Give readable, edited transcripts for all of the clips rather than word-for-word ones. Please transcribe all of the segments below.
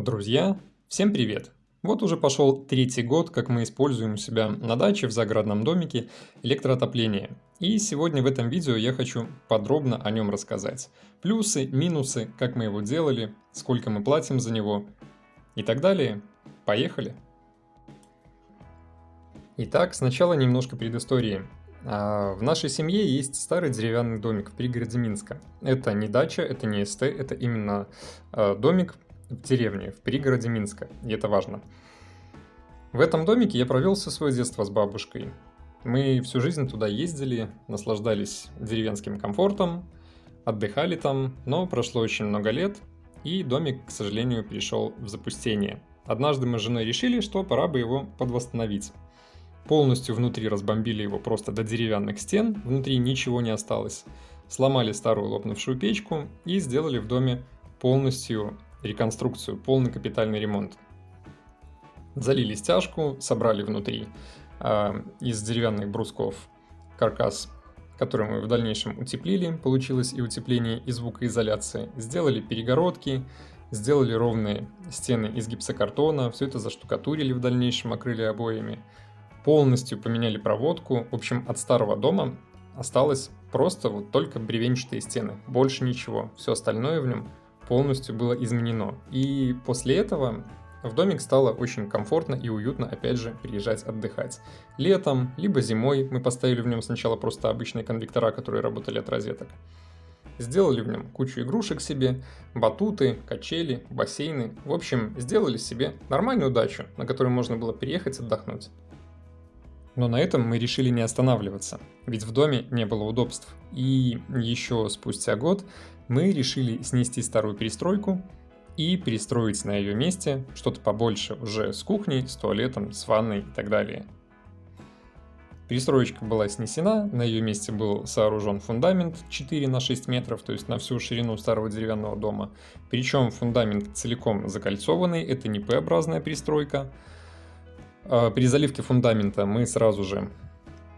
Друзья, всем привет! Вот уже пошел третий год, как мы используем у себя на даче в загородном домике электроотопление. И сегодня в этом видео я хочу подробно о нем рассказать. Плюсы, минусы, как мы его делали, сколько мы платим за него и так далее. Поехали! Итак, сначала немножко предыстории. В нашей семье есть старый деревянный домик в пригороде Минска. Это не дача, это не СТ, это именно домик в деревне, в пригороде Минска, и это важно. В этом домике я провел все свое детство с бабушкой. Мы всю жизнь туда ездили, наслаждались деревенским комфортом, отдыхали там, но прошло очень много лет, и домик, к сожалению, пришел в запустение. Однажды мы с женой решили, что пора бы его подвосстановить. Полностью внутри разбомбили его просто до деревянных стен, внутри ничего не осталось. Сломали старую лопнувшую печку и сделали в доме полностью реконструкцию, полный капитальный ремонт. Залили стяжку, собрали внутри из деревянных брусков каркас, который мы в дальнейшем утеплили, получилось и утепление, и звукоизоляция. Сделали перегородки, сделали ровные стены из гипсокартона, все это заштукатурили в дальнейшем, окрыли обоями. Полностью поменяли проводку. В общем, от старого дома осталось просто вот только бревенчатые стены, больше ничего. Все остальное в нем полностью было изменено. И после этого в домик стало очень комфортно и уютно, опять же, приезжать отдыхать. Летом, либо зимой мы поставили в нем сначала просто обычные конвектора, которые работали от розеток. Сделали в нем кучу игрушек себе, батуты, качели, бассейны. В общем, сделали себе нормальную дачу, на которую можно было приехать отдохнуть. Но на этом мы решили не останавливаться, ведь в доме не было удобств. И еще спустя год мы решили снести старую перестройку и перестроить на ее месте что-то побольше уже с кухней, с туалетом, с ванной и так далее. Перестроечка была снесена, на ее месте был сооружен фундамент 4 на 6 метров, то есть на всю ширину старого деревянного дома. Причем фундамент целиком закольцованный, это не П-образная перестройка. При заливке фундамента мы сразу же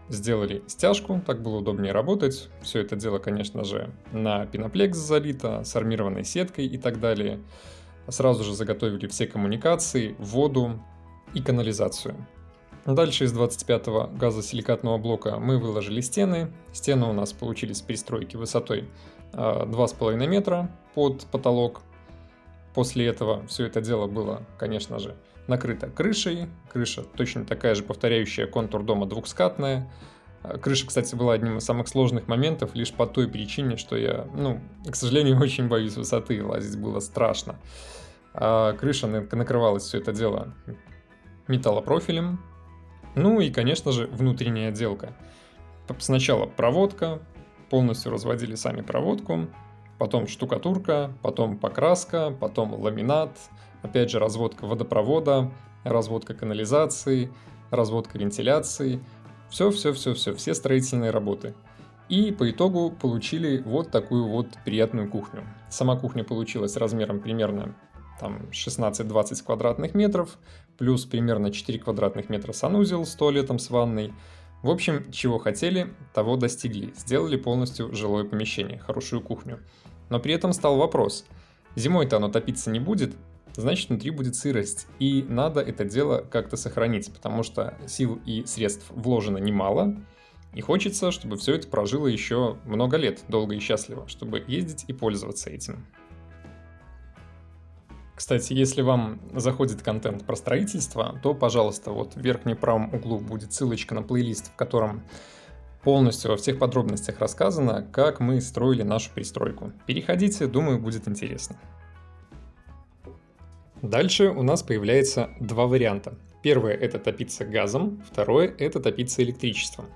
сделали стяжку, так было удобнее работать. Все это дело, конечно же, на пеноплекс залито, с армированной сеткой и так далее. Сразу же заготовили все коммуникации, воду и канализацию. Дальше из 25-го газосиликатного блока мы выложили стены. Стены у нас получились в перестройке высотой 2,5 метра под потолок. После этого все это дело было, конечно же, накрыта крышей. Крыша точно такая же, повторяющая контур дома, двухскатная. Крыша, кстати, была одним из самых сложных моментов лишь по той причине, что я, к сожалению, очень боюсь высоты, лазить было страшно. Крыша накрывалась все это дело металлопрофилем. Ну и, конечно же, внутренняя отделка. Сначала проводка, полностью разводили сами проводку, потом штукатурка, потом покраска, потом ламинат, опять же разводка водопровода, разводка канализации, разводка вентиляции. Все строительные работы. И по итогу получили вот такую вот приятную кухню. Сама кухня получилась размером примерно 16-20 квадратных метров, плюс примерно 4 квадратных метра санузел с туалетом, с ванной. В общем, чего хотели, того достигли. Сделали полностью жилое помещение, хорошую кухню. Но при этом стал вопрос. Зимой-то оно топиться не будет, значит внутри будет сырость. И надо это дело как-то сохранить, потому что сил и средств вложено немало. И хочется, чтобы все это прожило еще много лет, долго и счастливо, чтобы ездить и пользоваться этим. Кстати, если вам заходит контент про строительство, то, пожалуйста, вот в верхнем правом углу будет ссылочка на плейлист, в котором полностью во всех подробностях рассказано, как мы строили нашу пристройку. Переходите, думаю, будет интересно. Дальше у нас появляется два варианта. Первое – это топиться газом, второе – это топиться электричеством.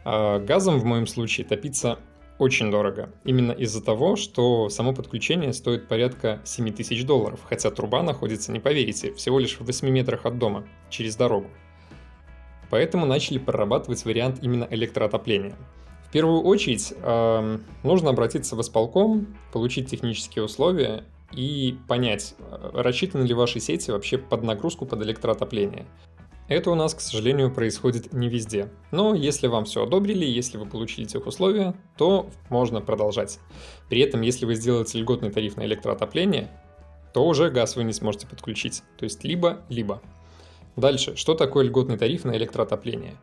Газом в моем случае топиться очень дорого. Именно из-за того, что само подключение стоит порядка $7000, хотя труба находится, не поверите, всего лишь в 8 метрах от дома, через дорогу. Поэтому начали прорабатывать вариант именно электроотопления. В первую очередь нужно обратиться в исполком, получить технические условия и понять, рассчитаны ли ваши сети вообще под нагрузку под электроотопление. Это у нас, к сожалению, происходит не везде. Но если вам все одобрили, если вы получили тех условия, то можно продолжать. При этом, если вы сделаете льготный тариф на электроотопление, то уже газ вы не сможете подключить. То есть либо-либо. Дальше, что такое льготный тариф на электроотопление?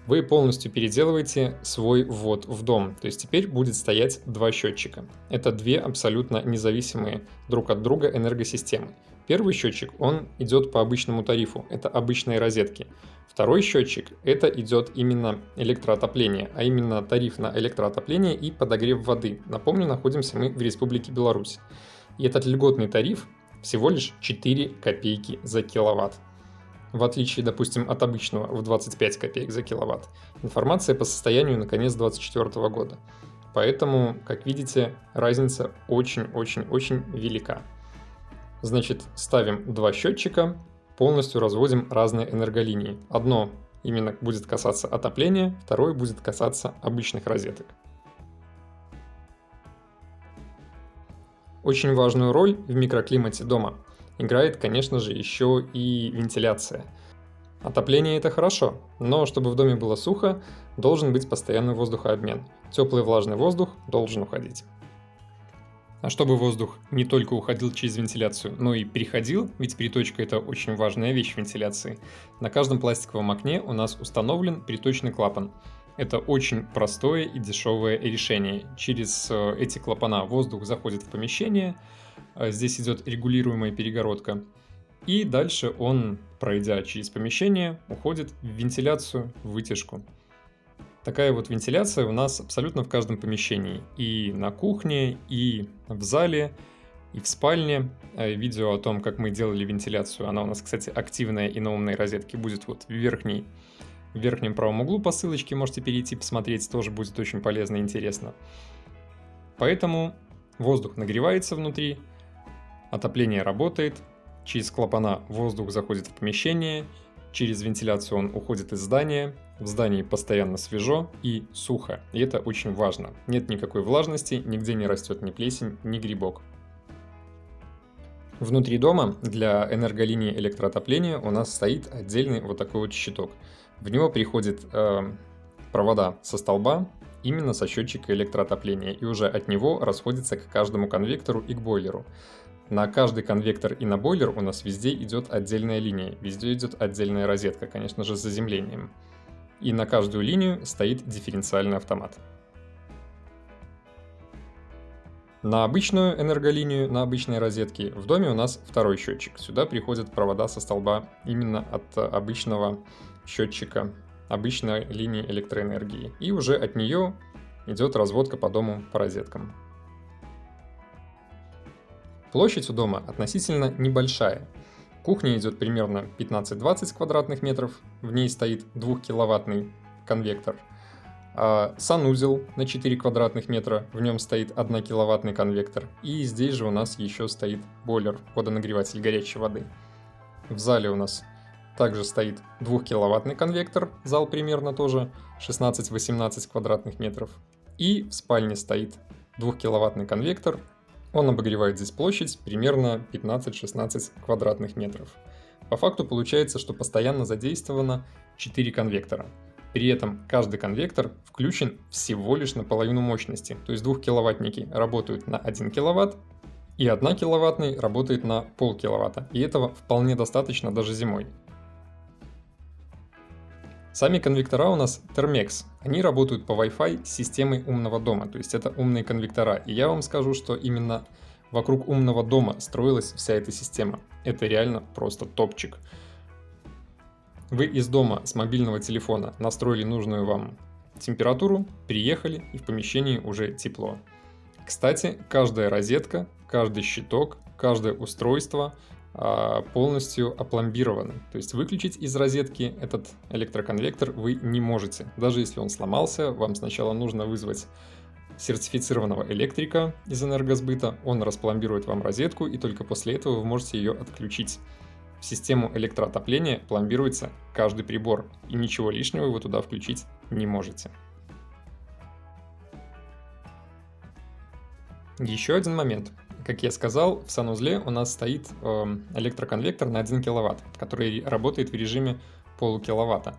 Вы полностью переделываете свой ввод в дом, то есть теперь будет стоять два счетчика. Это две абсолютно независимые друг от друга энергосистемы. Первый счетчик, он идет по обычному тарифу, это обычные розетки. Второй счетчик, это идет именно электроотопление, а именно тариф на электроотопление и подогрев воды. Напомню, находимся мы в Республике Беларусь. И этот льготный тариф всего лишь 4 копейки за киловатт. В отличие, допустим, от обычного в 25 копеек за киловатт. Информация по состоянию на конец 2024 года. Поэтому, как видите, разница очень-очень-очень велика. Значит, ставим два счетчика, полностью разводим разные энерголинии. Одно именно будет касаться отопления, второе будет касаться обычных розеток. Очень важную роль в микроклимате дома играет, конечно же, еще и вентиляция. Отопление – это хорошо, но чтобы в доме было сухо, должен быть постоянный воздухообмен. Теплый влажный воздух должен уходить. А чтобы воздух не только уходил через вентиляцию, но и переходил, ведь приточка – это очень важная вещь в вентиляции, на каждом пластиковом окне у нас установлен приточный клапан. Это очень простое и дешевое решение. Через эти клапана воздух заходит в помещение, здесь идет регулируемая перегородка, и дальше он, пройдя через помещение, уходит в вентиляцию, в вытяжку. Такая вот вентиляция у нас абсолютно в каждом помещении. И на кухне, и в зале, и в спальне. Видео о том, как мы делали вентиляцию, она у нас, кстати, активная и на умной розетке, будет вот в верхнем правом углу по ссылочке, можете перейти посмотреть, тоже будет очень полезно и интересно. Поэтому воздух нагревается внутри, отопление работает, через клапана воздух заходит в помещение, через вентиляцию он уходит из здания, в здании постоянно свежо и сухо, и это очень важно. Нет никакой влажности, нигде не растет ни плесень, ни грибок. Внутри дома для энерголинии электроотопления у нас стоит отдельный вот такой вот щиток. В него приходят провода со столба, именно со счетчика электроотопления, и уже от него расходятся к каждому конвектору и к бойлеру. На каждый конвектор и на бойлер у нас везде идет отдельная линия, везде идет отдельная розетка, конечно же, с заземлением. И на каждую линию стоит дифференциальный автомат. На обычную энерголинию, на обычные розетки в доме у нас второй счетчик. Сюда приходят провода со столба именно от обычного счетчика, обычной линии электроэнергии. И уже от нее идет разводка по дому по розеткам. Площадь у дома относительно небольшая. Кухня идет примерно 15-20 квадратных метров, в ней стоит 2-киловаттный конвектор. Санузел на 4 квадратных метра, в нем стоит 1-киловаттный конвектор. И здесь же у нас еще стоит бойлер, водонагреватель горячей воды. В зале у нас также стоит 2-киловаттный конвектор, зал примерно тоже 16-18 квадратных метров. И в спальне стоит 2-киловаттный конвектор. Он обогревает здесь площадь примерно 15-16 квадратных метров. По факту получается, что постоянно задействовано 4 конвектора. При этом каждый конвектор включен всего лишь на половину мощности. То есть 2-киловаттники работают на 1 киловатт, и 1-киловаттный работает на полкиловатта. И этого вполне достаточно даже зимой. Сами конвектора у нас Thermex. Они работают по Wi-Fi с системой умного дома, то есть это умные конвектора. И я вам скажу, что именно вокруг умного дома строилась вся эта система. Это реально просто топчик. Вы из дома с мобильного телефона настроили нужную вам температуру, приехали, и в помещении уже тепло. Кстати, каждая розетка, каждый щиток, каждое устройство полностью опломбированы. То есть выключить из розетки этот электроконвектор вы не можете. Даже если он сломался, вам сначала нужно вызвать сертифицированного электрика из энергосбыта, он распломбирует вам розетку, и только после этого вы можете ее отключить. В систему электроотопления пломбируется каждый прибор, и ничего лишнего вы туда включить не можете. Еще один момент. Как я сказал, в санузле у нас стоит электроконвектор на 1 киловатт, который работает в режиме полукиловатта.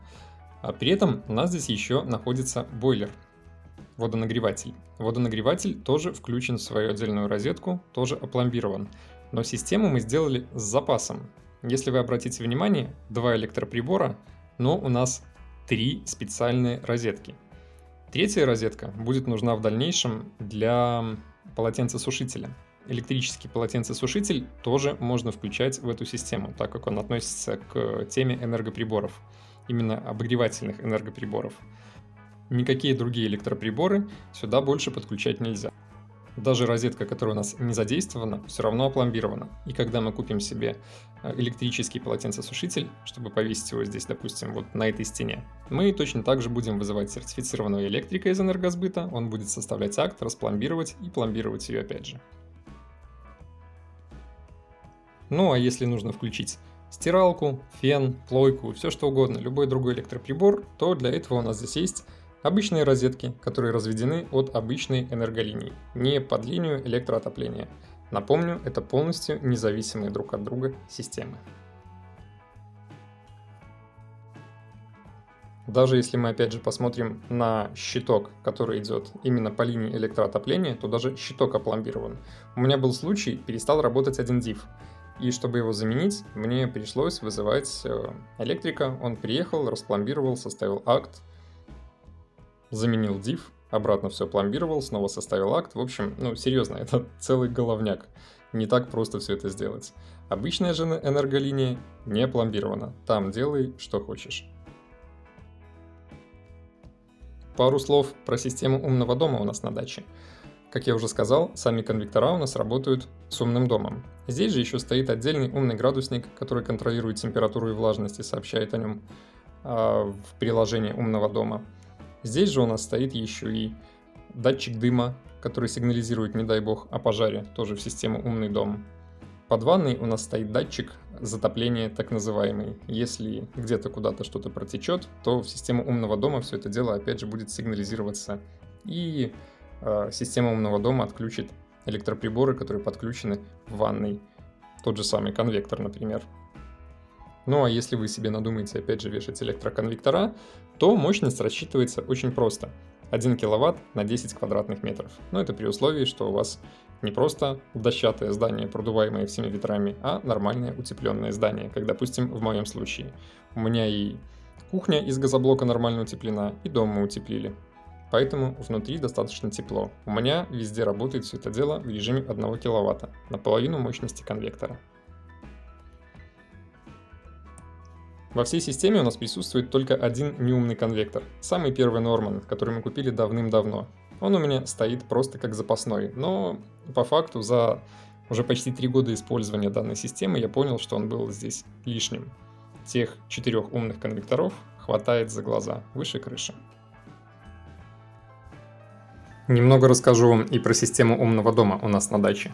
При этом у нас здесь еще находится бойлер, водонагреватель. Водонагреватель тоже включен в свою отдельную розетку, тоже опломбирован. Но систему мы сделали с запасом. Если вы обратите внимание, 2 электроприбора, но у нас 3 специальные розетки. Третья розетка будет нужна в дальнейшем для полотенцесушителя. Электрический полотенцесушитель тоже можно включать в эту систему, так как он относится к теме энергоприборов, именно обогревательных энергоприборов. Никакие другие электроприборы сюда больше подключать нельзя. Даже розетка, которая у нас не задействована, все равно опломбирована. И когда мы купим себе электрический полотенцесушитель, чтобы повесить его здесь, допустим, вот на этой стене, мы точно так же будем вызывать сертифицированного электрика из энергосбыта, он будет составлять акт, распломбировать и пломбировать ее опять же. Ну а если нужно включить стиралку, фен, плойку, все что угодно, любой другой электроприбор, то для этого у нас здесь есть обычные розетки, которые разведены от обычной энерголинии, не под линию электроотопления. Напомню, это полностью независимые друг от друга системы. Даже если мы опять же посмотрим на щиток, который идет именно по линии электроотопления, то даже щиток опломбирован. У меня был случай, перестал работать один диф. И чтобы его заменить, мне пришлось вызывать электрика. Он приехал, распломбировал, составил акт, заменил диф, обратно все пломбировал, снова составил акт. В общем, серьезно, это целый головняк. Не так просто все это сделать. Обычная же энерголиния не пломбирована. Там делай, что хочешь. Пару слов про систему умного дома у нас на даче. Как я уже сказал, сами конвектора у нас работают с умным домом. Здесь же еще стоит отдельный умный градусник, который контролирует температуру и влажность и сообщает о нем в приложении умного дома. Здесь же у нас стоит еще и датчик дыма, который сигнализирует, не дай бог, о пожаре, тоже в систему умный дом. Под ванной у нас стоит датчик затопления, так называемый. Если где-то куда-то что-то протечет, то в систему умного дома все это дело опять же будет сигнализироваться. И система умного дома отключит электроприборы, которые подключены в ванной. Тот же самый конвектор, например. Ну а если вы себе надумаете опять же вешать электроконвектора, то мощность рассчитывается очень просто. 1 киловатт на 10 квадратных метров. Но это при условии, что у вас не просто дощатое здание, продуваемое всеми ветрами, а нормальное утепленное здание, как, допустим, в моем случае. У меня и кухня из газоблока нормально утеплена, и дом мы утеплили. Поэтому внутри достаточно тепло. У меня везде работает все это дело в режиме 1 киловатта, наполовину мощности конвектора. Во всей системе у нас присутствует только один неумный конвектор, самый первый Норман, который мы купили давным-давно. Он у меня стоит просто как запасной, но по факту за уже почти 3 года использования данной системы я понял, что он был здесь лишним. Тех 4 умных конвекторов хватает за глаза, выше крыши. Немного расскажу вам и про систему умного дома у нас на даче.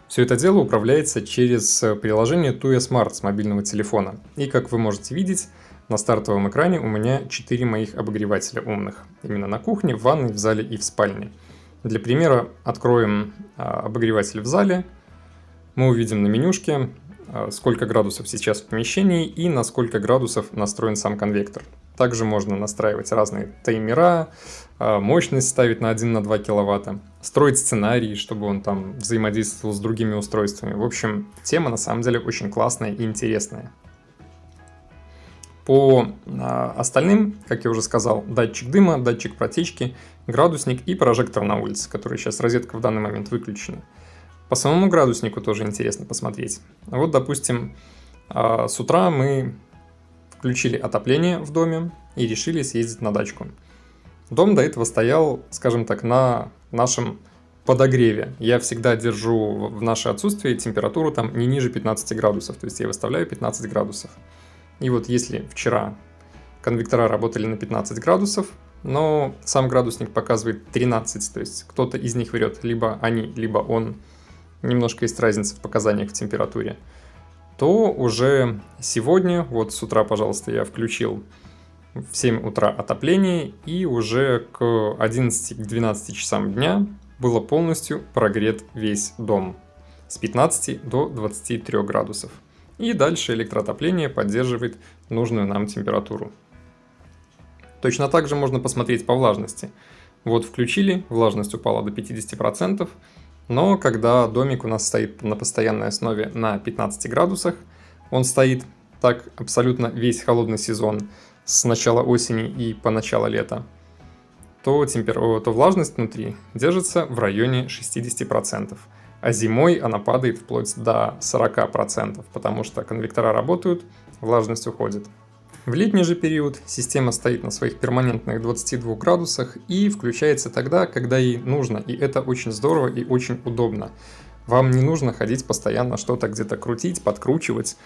Все это дело управляется через приложение Tuya Smart с мобильного телефона. И как вы можете видеть, на стартовом экране у меня 4 моих обогревателя умных. Именно на кухне, в ванной, в зале и в спальне. Для примера откроем обогреватель в зале. Мы увидим на менюшке, сколько градусов сейчас в помещении и на сколько градусов настроен сам конвектор. Также можно настраивать разные таймера, мощность ставить на 1-2 киловатта, строить сценарии, чтобы он там взаимодействовал с другими устройствами. В общем, тема на самом деле очень классная и интересная. По остальным, как я уже сказал, датчик дыма, датчик протечки, градусник и прожектор на улице, который сейчас розетка в данный момент выключена. По самому градуснику тоже интересно посмотреть. Вот, допустим, с утра мы включили отопление в доме и решили съездить на дачку. Дом до этого стоял, скажем так, на нашем подогреве. Я всегда держу в наше отсутствие температуру там не ниже 15 градусов, то есть я выставляю 15 градусов. И вот если вчера конвектора работали на 15 градусов, но сам градусник показывает 13, то есть кто-то из них врет, либо они, либо он, немножко есть разница в показаниях в температуре, то уже сегодня, вот с утра, пожалуйста, я включил в 7 утра отопление, и уже к 11-12 часам дня было полностью прогрет весь дом с 15 до 23 градусов. И дальше электроотопление поддерживает нужную нам температуру. Точно так же можно посмотреть по влажности. Вот включили, влажность упала до 50%, Но когда домик у нас стоит на постоянной основе на 15 градусах, он стоит так абсолютно весь холодный сезон с начала осени и по начало лета, то влажность внутри держится в районе 60%, а зимой она падает вплоть до 40%, потому что конвектора работают, влажность уходит. В летний же период система стоит на своих перманентных 22 градусах и включается тогда, когда ей нужно, и это очень здорово и очень удобно. Вам не нужно ходить постоянно что-то где-то крутить, подкручивать.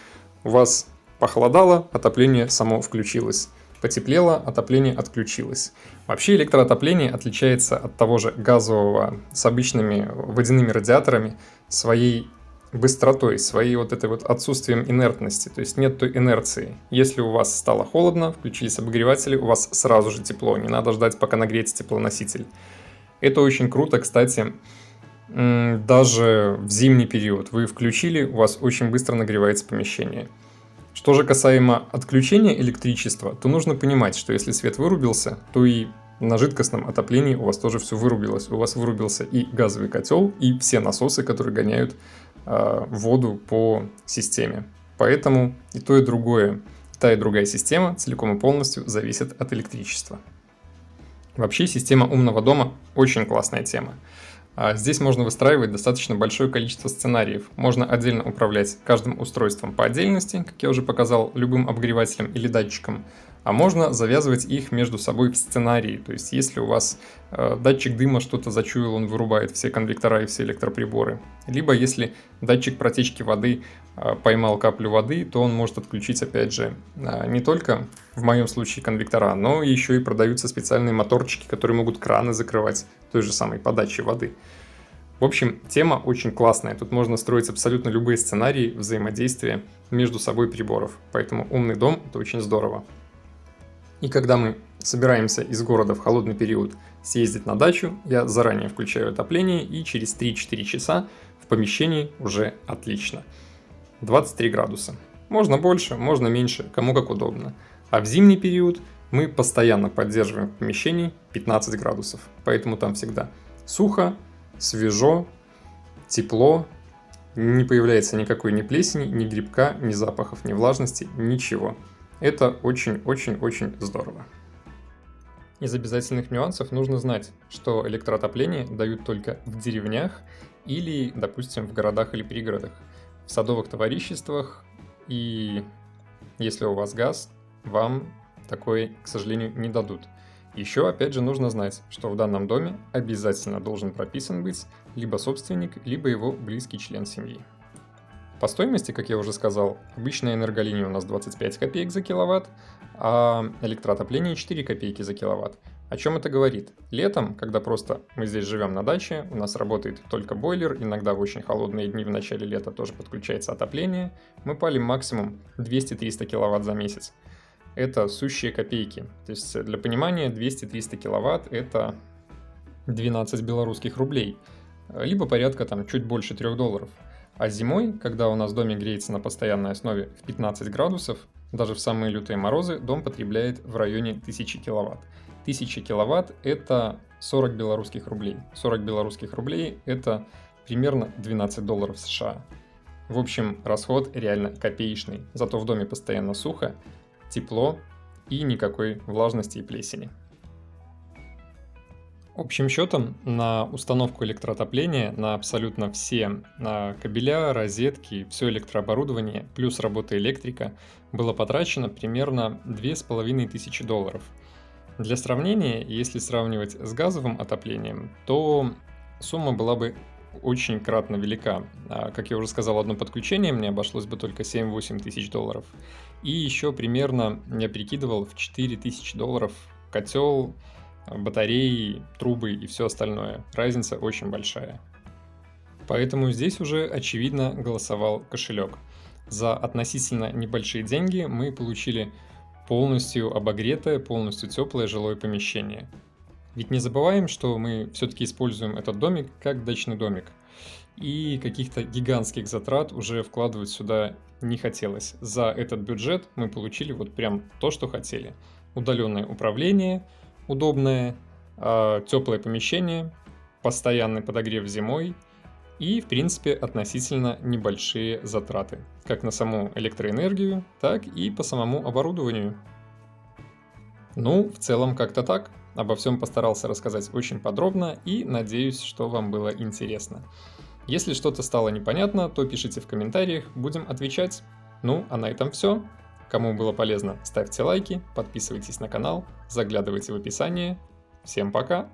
У вас похолодало, отопление само включилось. Потеплело, отопление отключилось. Вообще электроотопление отличается от того же газового с обычными водяными радиаторами своей быстротой, своей вот этой вот отсутствием инертности, то есть нет той инерции. Если у вас стало холодно, включились обогреватели, у вас сразу же тепло, не надо ждать, пока нагреется теплоноситель. Это очень круто, кстати, даже в зимний период. Вы включили, у вас очень быстро нагревается помещение. Что же касаемо отключения электричества, то нужно понимать, что если свет вырубился, то и на жидкостном отоплении у вас тоже все вырубилось. У вас вырубился и газовый котел, и все насосы, которые гоняют воду по системе. Поэтому и то, и другое, та и другая система целиком и полностью зависит от электричества. Вообще система умного дома очень классная тема. Здесь можно выстраивать достаточно большое количество сценариев. Можно отдельно управлять каждым устройством по отдельности, как я уже показал, любым обогревателем или датчиком. А можно завязывать их между собой в сценарии. То есть, если у вас датчик дыма что-то зачуял, он вырубает все конвектора и все электроприборы. Либо, если датчик протечки воды поймал каплю воды, то он может отключить, опять же, не только, в моем случае, конвектора, но еще и продаются специальные моторчики, которые могут краны закрывать той же самой подачи воды. В общем, тема очень классная. Тут можно строить абсолютно любые сценарии взаимодействия между собой приборов. Поэтому умный дом – это очень здорово. И когда мы собираемся из города в холодный период съездить на дачу, я заранее включаю отопление, и через 3-4 часа в помещении уже отлично. 23 градуса. Можно больше, можно меньше, кому как удобно. А в зимний период мы постоянно поддерживаем в помещении 15 градусов. Поэтому там всегда сухо, свежо, тепло, не появляется никакой ни плесени, ни грибка, ни запахов, ни влажности, ничего. Это очень-очень-очень здорово. Из обязательных нюансов нужно знать, что электроотопление дают только в деревнях или, допустим, в городах или пригородах. В садовых товариществах и если у вас газ, вам такое, к сожалению, не дадут. Еще, опять же, нужно знать, что в данном доме обязательно должен прописан быть либо собственник, либо его близкий член семьи. По стоимости, как я уже сказал, обычная энерголиния у нас 25 копеек за киловатт, а электроотопление 4 копейки за киловатт. О чем это говорит? Летом, когда просто мы здесь живем на даче, у нас работает только бойлер, иногда в очень холодные дни в начале лета тоже подключается отопление, мы палим максимум 200-300 киловатт за месяц. Это сущие копейки. То есть, для понимания, 200-300 киловатт – это 12 белорусских рублей, либо порядка там чуть больше $3. А зимой, когда у нас домик греется на постоянной основе в 15 градусов, даже в самые лютые морозы дом потребляет в районе 1000 киловатт. 1000 киловатт – это 40 белорусских рублей. 40 белорусских рублей – это примерно $12 США. В общем, расход реально копеечный. Зато в доме постоянно сухо, тепло и никакой влажности и плесени. Общим счетом на установку электроотопления на абсолютно все кабеля, розетки, все электрооборудование плюс работа электрика было потрачено примерно $2500. Для сравнения, если сравнивать с газовым отоплением, то сумма была бы очень кратно велика. Как я уже сказал, одно подключение мне обошлось бы только $7-8 тысяч. И еще примерно я прикидывал в $4000 котел, батареи, трубы и все остальное. Разница очень большая. Поэтому здесь уже очевидно голосовал кошелек. За относительно небольшие деньги мы получили полностью обогретое, полностью теплое жилое помещение. Ведь не забываем, что мы все-таки используем этот домик как дачный домик. И каких-то гигантских затрат уже вкладывать сюда не хотелось. За этот бюджет мы получили вот прям то, что хотели. Удаленное управление, удобное, теплое помещение, постоянный подогрев зимой и, в принципе, относительно небольшие затраты, как на саму электроэнергию, так и по самому оборудованию. Ну, в целом как-то так. Обо всем постарался рассказать очень подробно и надеюсь, что вам было интересно. Если что-то стало непонятно, то пишите в комментариях, будем отвечать. Ну, а на этом все. Кому было полезно, ставьте лайки, подписывайтесь на канал, заглядывайте в описание. Всем пока!